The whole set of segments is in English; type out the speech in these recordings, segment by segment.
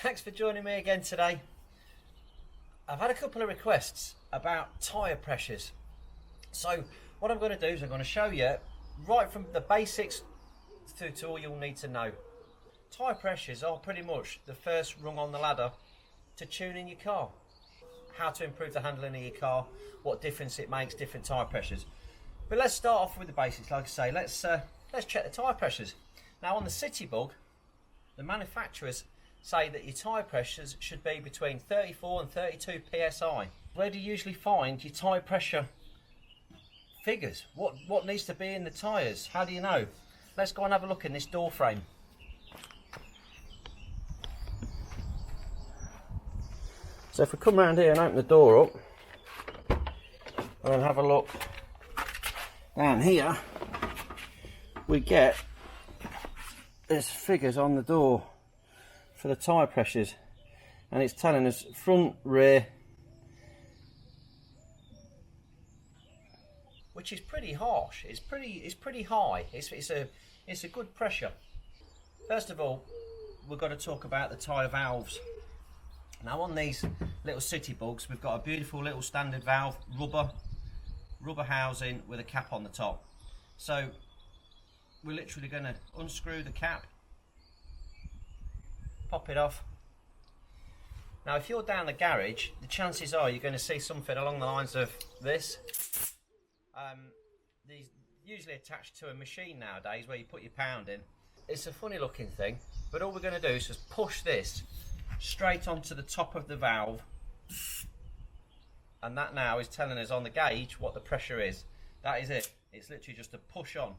Thanks for joining me again today. I've had a couple of requests about tyre pressures. So what I'm going to do is I'm going to show you right from the basics to all you'll need to know. Tyre pressures are pretty much the first rung on the ladder to tuning your car. How to improve the handling of your car, what difference it makes, different tyre pressures. But let's start off with the basics. Like I say, let's check the tyre pressures. Now on the City Bug, the manufacturers say that your tyre pressures should be between 34 and 32 psi. Where do you usually find your tyre pressure figures? What needs to be in the tyres? How do you know? Let's go and have a look in this door frame. So if we come around here and open the door up and then have a look down here, we get there's figures on the door for the tyre pressures, and it's telling us front, rear, which is pretty harsh. It's pretty high. It's a good pressure. First of all, we've got to talk about the tyre valves. Now on these little City Bugs, we've got a beautiful little standard valve, rubber housing with a cap on the top. So we're literally going to unscrew the cap, pop it off. Now if you're down the garage, the chances are you're going to see something along the lines of this. These usually attached to a machine nowadays where you put your pound in. It's a funny looking thing, but all we're going to do is just push this straight onto the top of the valve, and that now is telling us on the gauge what the pressure is. That is it. It's literally just a push on.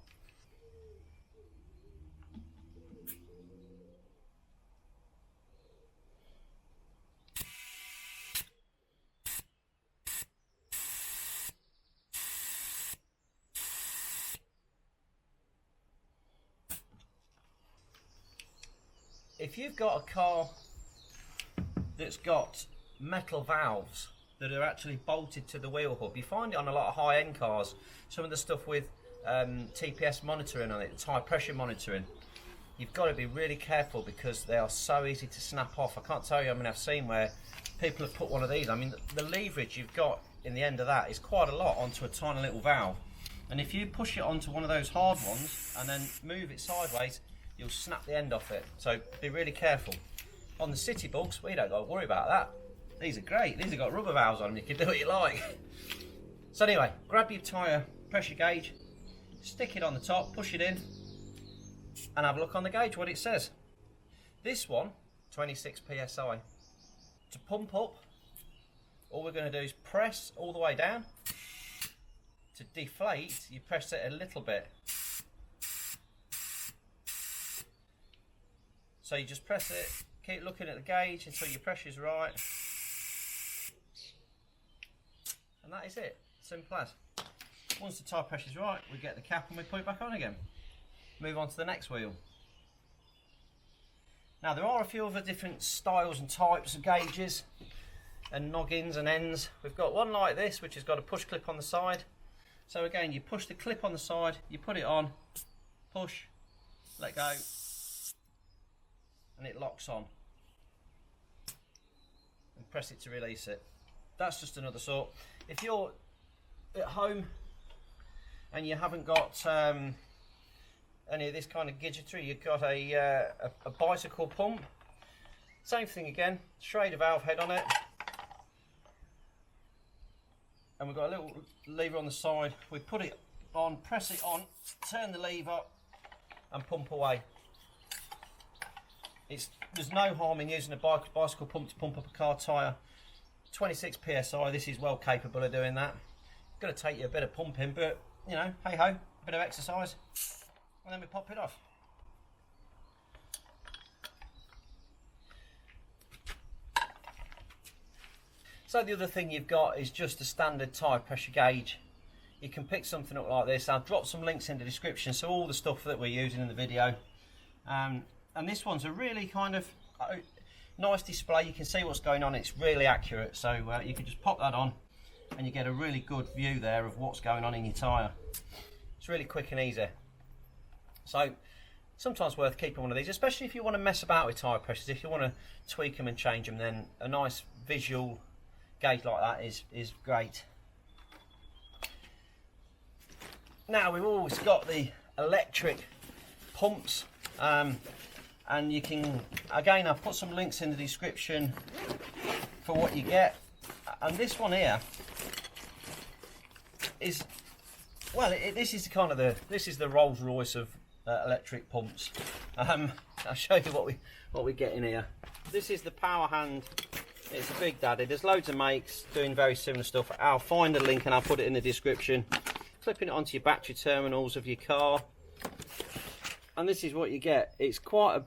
If you've got a car that's got metal valves that are actually bolted to the wheel hub, you find it on a lot of high-end cars. Some of the stuff with TPS monitoring on it, tyre pressure monitoring, you've got to be really careful because they are so easy to snap off. I can't tell you, I mean, I've seen where people have put one of these. I mean, the leverage you've got in the end of that is quite a lot onto a tiny little valve, and if you push it onto one of those hard ones and then move it sideways, you'll snap the end off it. So be really careful. On the City Bugs, we don't got to worry about that. These are great. These have got rubber valves on them. You can do what you like. So anyway, grab your tyre pressure gauge, stick it on the top, push it in, and have a look on the gauge what it says. This one, 26 psi. To pump up, all we're going to do is press all the way down. To deflate, you press it a little bit. So you just press it, keep looking at the gauge until your pressure's right. And that is it, simple as. Once the tyre pressure's right, we get the cap and we put it back on again. Move on to the next wheel. Now there are a few other different styles and types of gauges and noggins and ends. We've got one like this which has got a push clip on the side. So again, you push the clip on the side, you put it on, push, let go, and it locks on, and press it to release it. That's just another sort. If you're at home and you haven't got any of this kind of gadgetry, you've got a bicycle pump, same thing again, Schrader valve head on it, and we've got a little lever on the side. We put it on, press it on, turn the lever and pump away. There's no harm in using a bicycle pump to pump up a car tyre. 26 psi, this is well capable of doing that. It's going to take you a bit of pumping, but you know, hey ho, a bit of exercise, and then we pop it off. So the other thing you've got is just a standard tyre pressure gauge. You can pick something up like this. I'll drop some links in the description, so all the stuff that we're using in the video. And this one's a really kind of nice display. You can see what's going on. It's really accurate, so you can just pop that on and you get a really good view there of what's going on in your tyre. It's really quick and easy. So sometimes worth keeping one of these, especially if you want to mess about with tyre pressures. If you want to tweak them and change them, then a nice visual gauge like that is great. Now we've always got the electric pumps, and you can, again, I've put some links in the description for what you get. And this one here is, well, this is kind of the Rolls Royce of electric pumps. I'll show you what we get in here. This is the Power Hand. It's a Big Daddy. There's loads of makes doing very similar stuff. I'll find a link and I'll put it in the description. Clipping it onto your battery terminals of your car, and this is what you get. It's quite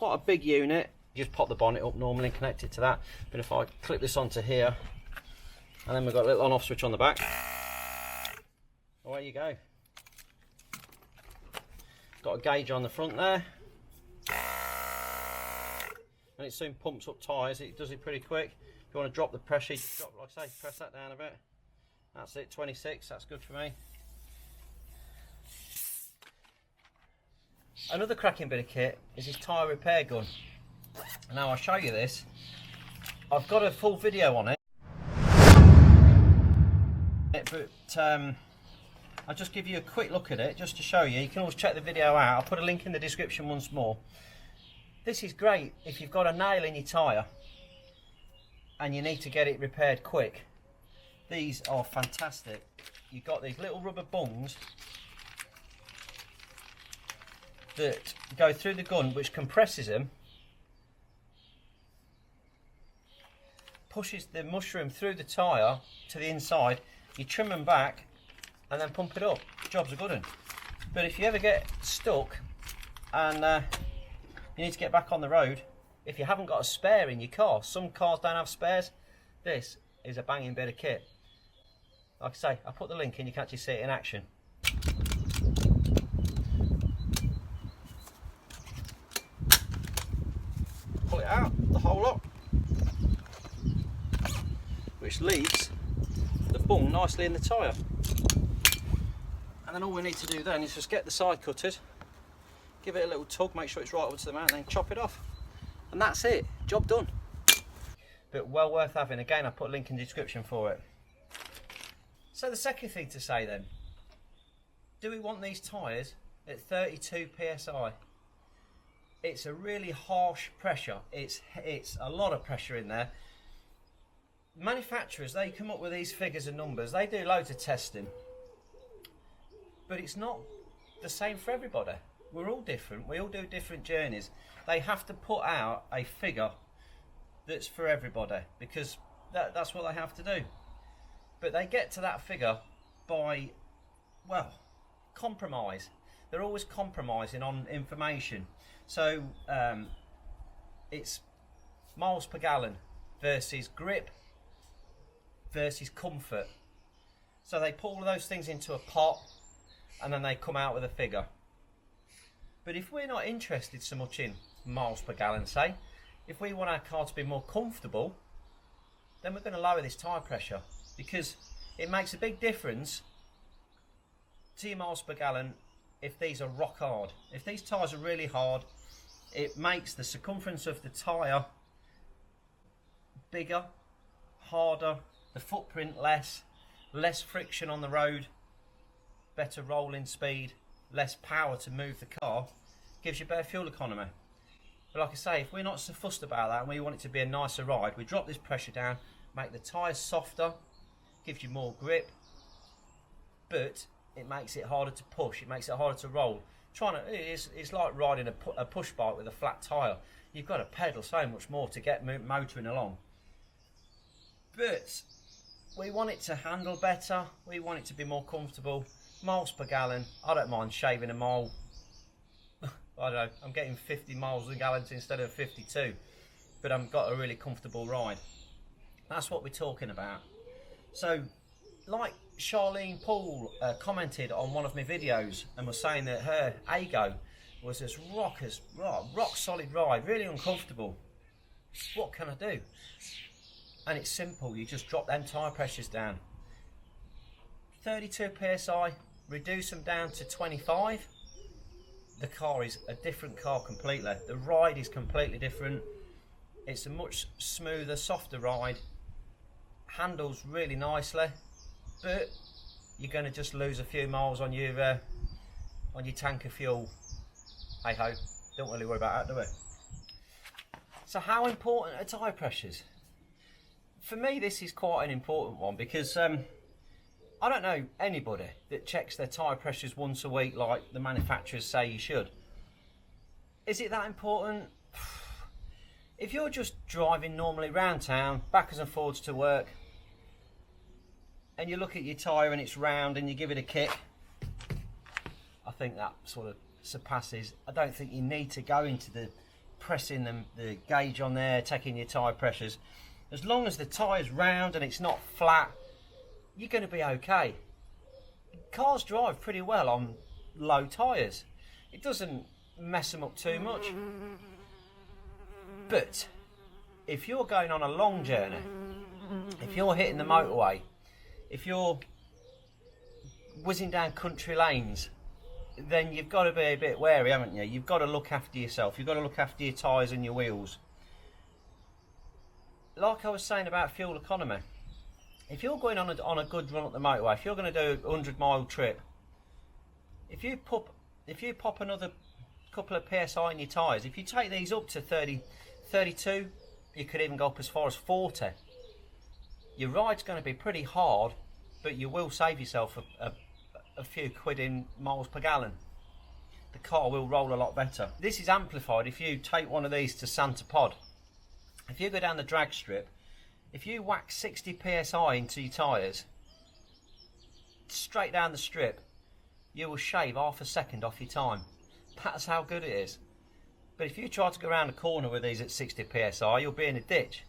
a big unit. You just pop the bonnet up normally and connect it to that. But if I clip this onto here, and then we've got a little on-off switch on the back, away you go. Got a gauge on the front there, and it soon pumps up tyres. It does it pretty quick. If you want to drop the pressure, you just drop, like I say, press that down a bit. That's it, 26. That's good for me. Another cracking bit of kit is this tyre repair gun. Now I'll show you this. I've got a full video on it, but I'll just give you a quick look at it just to show you. You can always check the video out. I'll put a link in the description once more. This is great if you've got a nail in your tyre and you need to get it repaired quick. These are fantastic. You've got these little rubber bungs that go through the gun, which compresses them, pushes the mushroom through the tyre to the inside. You trim them back and then pump it up. Job's a good one. But if you ever get stuck and you need to get back on the road, if you haven't got a spare in your car, some cars don't have spares, this is a banging bit of kit. Like I say, I'll put the link in, you can actually see it in action. Pull it out, the whole lot, which leaves the bung nicely in the tyre. And then all we need to do then is just get the side cutters, give it a little tug, make sure it's right over to the mount, and then chop it off. And that's it, job done. But well worth having. Again, I'll put a link in the description for it. So the second thing to say then, do we want these tyres at 32 psi? It's a really harsh pressure. It's a lot of pressure in there. Manufacturers, they come up with these figures and numbers. They do loads of testing, but it's not the same for everybody. We're all different. We all do different journeys. They have to put out a figure that's for everybody, because that's what they have to do. But they get to that figure by, well, compromise. They're always compromising on information. So it's miles per gallon versus grip versus comfort. So they put all of those things into a pot and then they come out with a figure. But if we're not interested so much in miles per gallon, say, if we want our car to be more comfortable, then we're going to lower this tyre pressure, because it makes a big difference to your miles per gallon if these are rock hard. If these tyres are really hard, it makes the circumference of the tyre bigger, harder, the footprint less friction on the road, better rolling speed, less power to move the car, gives you better fuel economy. But like I say, if we're not so fussed about that and we want it to be a nicer ride, we drop this pressure down, make the tyres softer, gives you more grip, but it makes it harder to push, it makes it harder to roll. It's like riding a push bike with a flat tyre. You've got to pedal so much more to get motoring along. But we want it to handle better, we want it to be more comfortable. Miles per gallon, I don't mind shaving a mile. I don't know, I'm getting 50 miles a gallon instead of 52, but I've got a really comfortable ride. That's what we're talking about. So, like Charlene Poole commented on one of my videos and was saying that her Ago was this rock solid ride, really uncomfortable. What can I do? And it's simple, you just drop them tyre pressures down. 32 psi, reduce them down to 25. the car is a different car completely. The ride is completely different. It's a much smoother, softer ride. Handles really nicely, but you're going to just lose a few miles on your tank of fuel. Hey ho, don't really worry about that, do we? So how important are tyre pressures? For me, this is quite an important one because I don't know anybody that checks their tyre pressures once a week like the manufacturers say you should. Is it that important? If you're just driving normally round town, backwards and forwards to work, and you look at your tyre and it's round and you give it a kick, I think that sort of surpasses. I don't think you need to go into the pressing the gauge on there, taking your tyre pressures. As long as the tyre's round and it's not flat, you're going to be okay. Cars drive pretty well on low tyres. It doesn't mess them up too much. But if you're going on a long journey, if you're hitting the motorway, if you're whizzing down country lanes, then you've got to be a bit wary, haven't you? You've got to look after yourself. You've got to look after your tyres and your wheels. Like I was saying about fuel economy, if you're going on a good run at the motorway, if you're going to do a 100-mile trip, if you pop another couple of PSI in your tyres, if you take these up to 30, 32, you could even go up as far as 40. Your ride's going to be pretty hard, but you will save yourself a few quid in miles per gallon. The car will roll a lot better. This is amplified if you take one of these to Santa Pod. If you go down the drag strip, if you whack 60 PSI into your tyres, straight down the strip, you will shave half a second off your time. That's how good it is. But if you try to go around a corner with these at 60 PSI, you'll be in a ditch.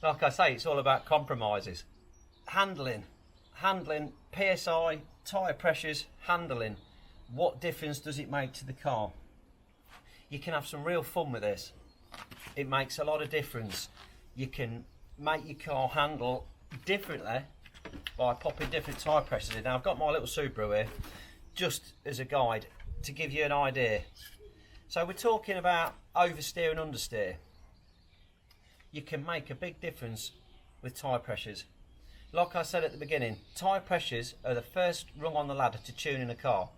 Like I say, it's all about compromises. Handling, PSI, tyre pressures, handling. What difference does it make to the car? You can have some real fun with this. It makes a lot of difference. You can make your car handle differently by popping different tyre pressures in. Now I've got my little Subaru here just as a guide to give you an idea. So we're talking about oversteer and understeer. You can make a big difference with tyre pressures. Like I said at the beginning, tyre pressures are the first rung on the ladder to tuning a car.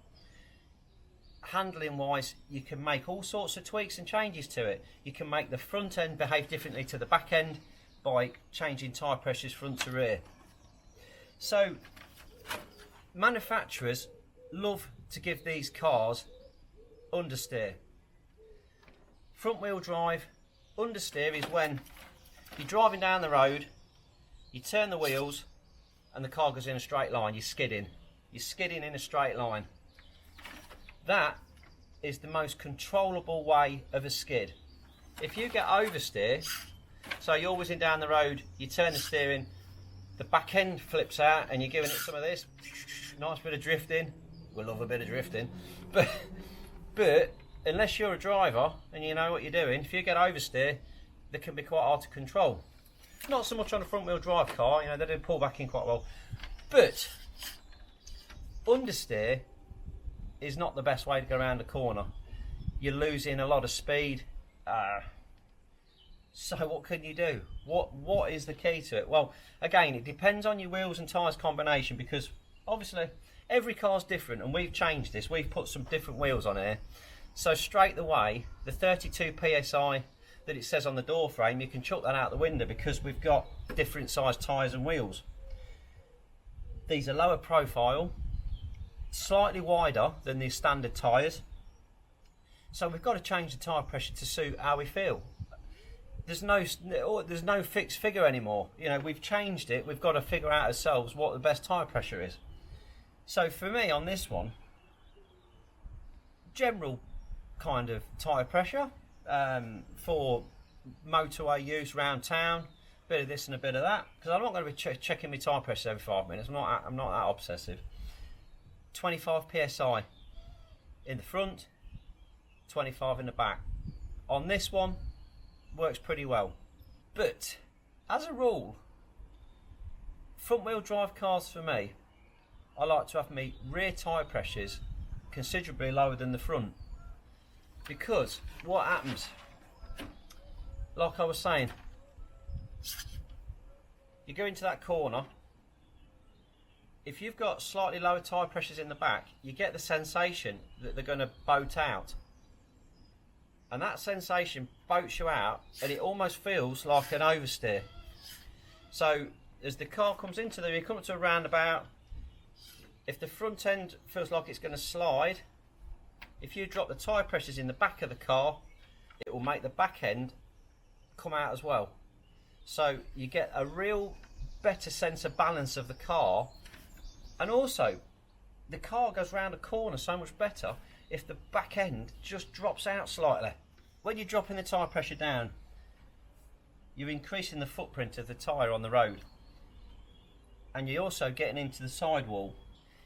Handling wise, you can make all sorts of tweaks and changes to it. You can make the front end behave differently to the back end by changing tyre pressures front to rear. So manufacturers love to give these cars understeer. Front wheel drive, understeer is when you're driving down the road, you turn the wheels and the car goes in a straight line. You're skidding in a straight line. That is the most controllable way of a skid. If you get oversteer, so you're whizzing down the road, you turn the steering, the back end flips out and you're giving it some of this, nice bit of drifting. We love a bit of drifting. But unless you're a driver and you know what you're doing, if you get oversteer, they can be quite hard to control. Not so much on a front wheel drive car, you know, they do pull back in quite well. But understeer is not the best way to go around a corner. You're losing a lot of speed. So what can you do? What is the key to it? Well, again, it depends on your wheels and tyres combination, because obviously every car's different, and we've changed this. We've put some different wheels on here. So straight away, the 32 PSI that it says on the door frame, you can chuck that out the window because we've got different size tyres and wheels. These are lower profile, slightly wider than the standard tyres. So we've got to change the tyre pressure to suit how we feel. There's no fixed figure anymore. You know, we've changed it. We've got to figure out ourselves what the best tyre pressure is. So for me on this one, general kind of tyre pressure for motorway use around town, bit of this and a bit of that, because I'm not going to be checking my tyre pressure every 5 minutes. I'm not that obsessive. 25 psi in the front, 25 in the back. On this one, works pretty well. But as a rule, front wheel drive cars for me, I like to have my rear tyre pressures considerably lower than the front. Because what happens, like I was saying, you go into that corner, if you've got slightly lower tyre pressures in the back, you get the sensation that they're going to boat out. And that sensation boats you out, and it almost feels like an oversteer. So as the car comes into you come to a roundabout, if the front end feels like it's going to slide, if you drop the tyre pressures in the back of the car, it will make the back end come out as well. So you get a real better sense of balance of the car, and also the car goes round a corner so much better if the back end just drops out slightly. When you're dropping the tyre pressure down, you're increasing the footprint of the tyre on the road, and you're also getting into the sidewall.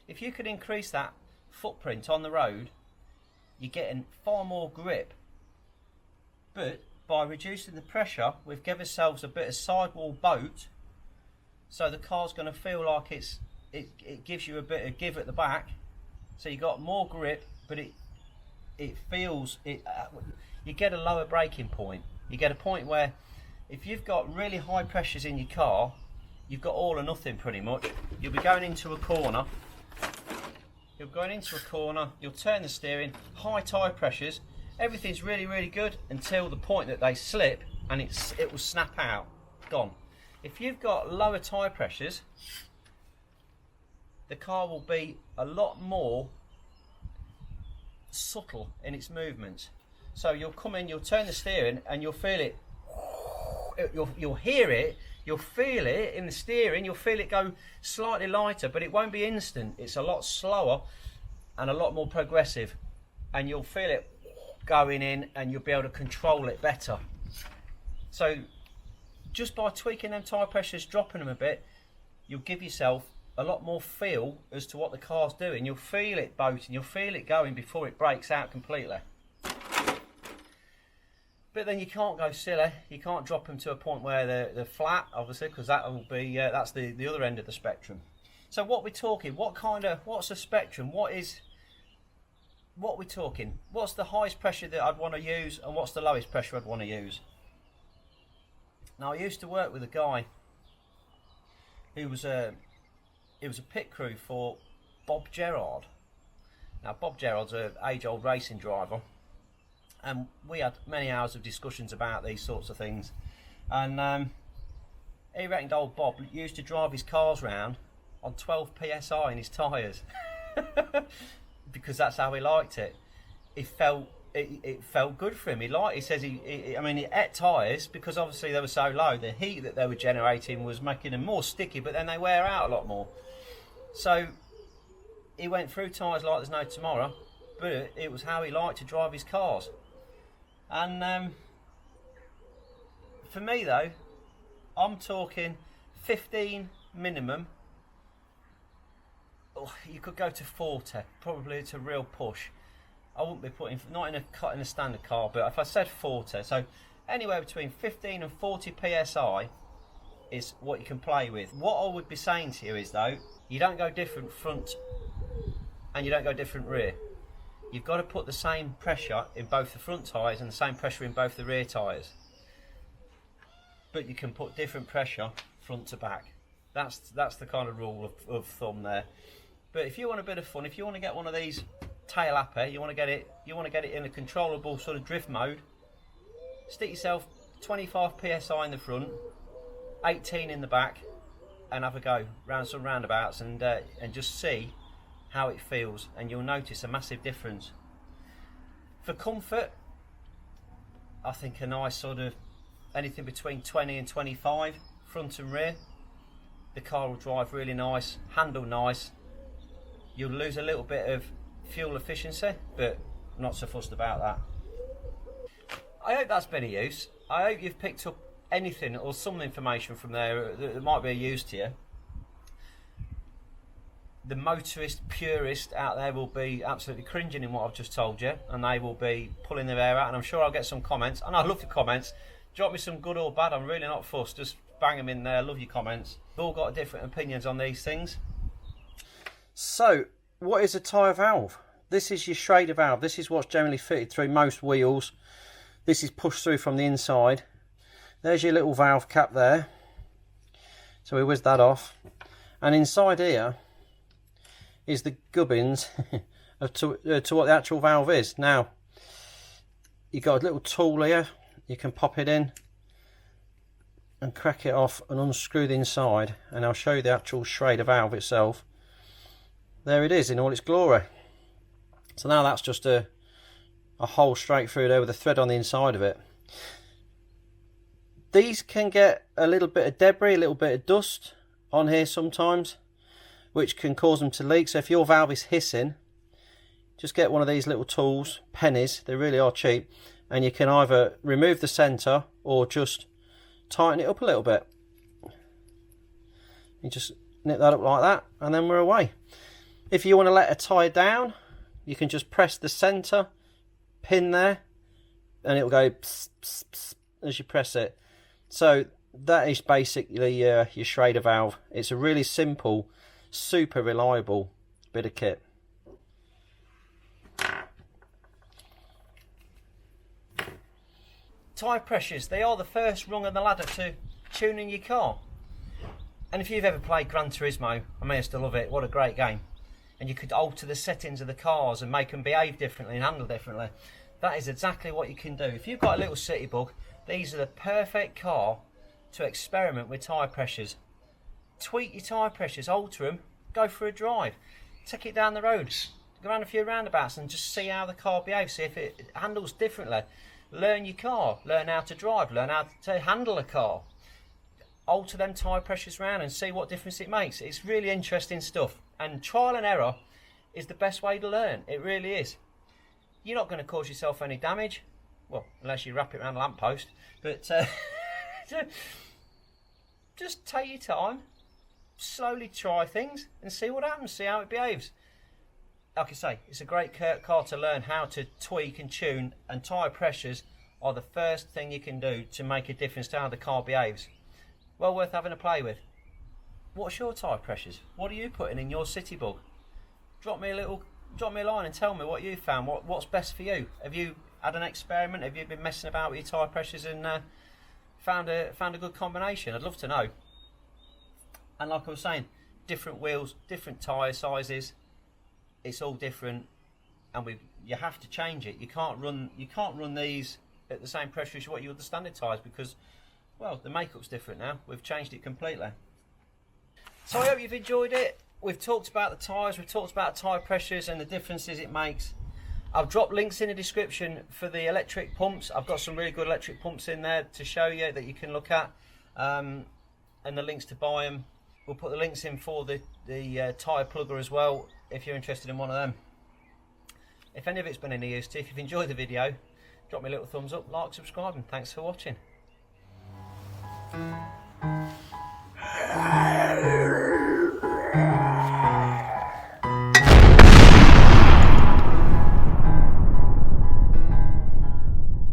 If you could increase that footprint on the road, you're getting far more grip. But by reducing the pressure, we've given ourselves a bit of sidewall boat, so the car's going to feel like it gives you a bit of give at the back, so you got more grip, but it feels you get a lower braking point. You get a point where if you've got really high pressures in your car, you've got all or nothing pretty much. You'll be going into a corner. You'll turn the steering, high tyre pressures, everything's really, really good until the point that they slip and it will snap out, gone. If you've got lower tyre pressures, the car will be a lot more subtle in its movements. So you'll come in, you'll turn the steering, and you'll feel it. You'll hear it, you'll feel it in the steering, you'll feel it go slightly lighter, but it won't be instant. It's a lot slower and a lot more progressive, and you'll feel it going in, and you'll be able to control it better. So just by tweaking them tyre pressures, dropping them a bit, you'll give yourself a lot more feel as to what the car's doing. You'll feel it boating, you'll feel it going before it breaks out completely. But then you can't go silly. You can't drop them to a point where they're flat, obviously, because that will be that's the other end of the spectrum. So what we're talking, what's the spectrum? What we're talking? What's the highest pressure that I'd want to use, and what's the lowest pressure I'd want to use? Now, I used to work with a guy who was a pit crew for Bob Gerrard. Now, Bob Gerrard's an age-old racing driver, and we had many hours of discussions about these sorts of things. And he reckoned old Bob used to drive his cars round on 12 psi in his tyres because that's how he liked it. It felt good for him. He says he ate tyres because obviously they were so low. The heat that they were generating was making them more sticky, but then they wear out a lot more. So he went through tyres like there's no tomorrow, but it was how he liked to drive his cars. And for me though, I'm talking 15 minimum. Oh, you could go to 40, probably it's a real push. I wouldn't be putting, not in a standard car, but if I said 40, so anywhere between 15 and 40 psi is what you can play with. What I would be saying to you is though, you don't go different front and you don't go different rear. You've got to put the same pressure in both the front tyres and the same pressure in both the rear tyres. But you can put different pressure front to back. That's the kind of rule of thumb there. But if you want a bit of fun, if you want to get one of these tail happy, you want to get it in a controllable sort of drift mode, stick yourself 25 psi in the front, 18 in the back, and have a go round some roundabouts and just see how it feels, and you'll notice a massive difference. For comfort, I think a nice sort of anything between 20 and 25 front and rear. The car will drive really nice, handle nice. You'll lose a little bit of fuel efficiency, but I'm not so fussed about that. I hope that's been of use. I hope you've picked up anything or some information from there that might be of use to you. The motorist purist out there will be absolutely cringing in what I've just told you, and they will be pulling their hair out, and I'm sure I'll get some comments, and I love the comments. Drop me some good or bad, I'm really not fussed, just bang them in there, love your comments. We've all got different opinions on these things. So, what is a tyre valve? this is your Schrader valve. This is what's generally fitted through most wheels. This is pushed through from the inside. There's your little valve cap there. So we whiz that off. And inside here is the gubbins to what the actual valve is. Now, you've got a little tool here. You can pop it in and crack it off and unscrew the inside, and I'll show you the actual Schrader valve itself. There it is in all its glory. So now that's just a hole straight through there with a thread on the inside of it. These can get a little bit of debris, a little bit of dust on here sometimes, which can cause them to leak. So if your valve is hissing, just get one of these little tools, pennies, they really are cheap, and you can either remove the centre or just tighten it up a little bit. You just nip that up like that, and then we're away. If you want to let a tyre down, you can just press the centre pin there, and it will go pss, pss, pss as you press it. So that is basically your Schrader valve. It's a really simple, super reliable bit of kit. Tyre pressures, they are the first rung on the ladder to tuning your car. And if you've ever played Gran Turismo, I may still love it, what a great game. And you could alter the settings of the cars and make them behave differently and handle differently. That is exactly what you can do. If you've got a little city bug, these are the perfect car to experiment with tyre pressures. Tweak your tyre pressures, alter them, go for a drive. Take it down the road, go around a few roundabouts and just see how the car behaves, see if it handles differently. Learn your car, learn how to drive, learn how to handle a car. Alter them tyre pressures around and see what difference it makes. It's really interesting stuff. And trial and error is the best way to learn. It really is. You're not going to cause yourself any damage. Well, unless you wrap it around a lamppost. But just take your time. Slowly try things and see what happens. See how it behaves. Like I say, it's a great car to learn how to tweak and tune, and tyre pressures are the first thing you can do to make a difference to how the car behaves. Well worth having a play with. What's your tyre pressures? What are you putting in your city bug? Drop me a line and tell me what you found. What's best for you? Have you had an experiment? Have you been messing about with your tyre pressures and found a good combination? I'd love to know. And like I was saying, different wheels, different tyre sizes. It's all different, and you have to change it. You can't run these at the same pressure as what you would the standard tyres, because, well, the makeup's different now. We've changed it completely. So I hope you've enjoyed it. We've talked about the tyres, we've talked about tyre pressures and the differences it makes. I've dropped links in the description for the electric pumps. I've got some really good electric pumps in there to show you that you can look at, and the links to buy them. We'll put the links in for the tyre plugger as well, if you're interested in one of them. If any of it's been any use to you, if you've enjoyed the video, drop me a little thumbs up, like, subscribe, and thanks for watching.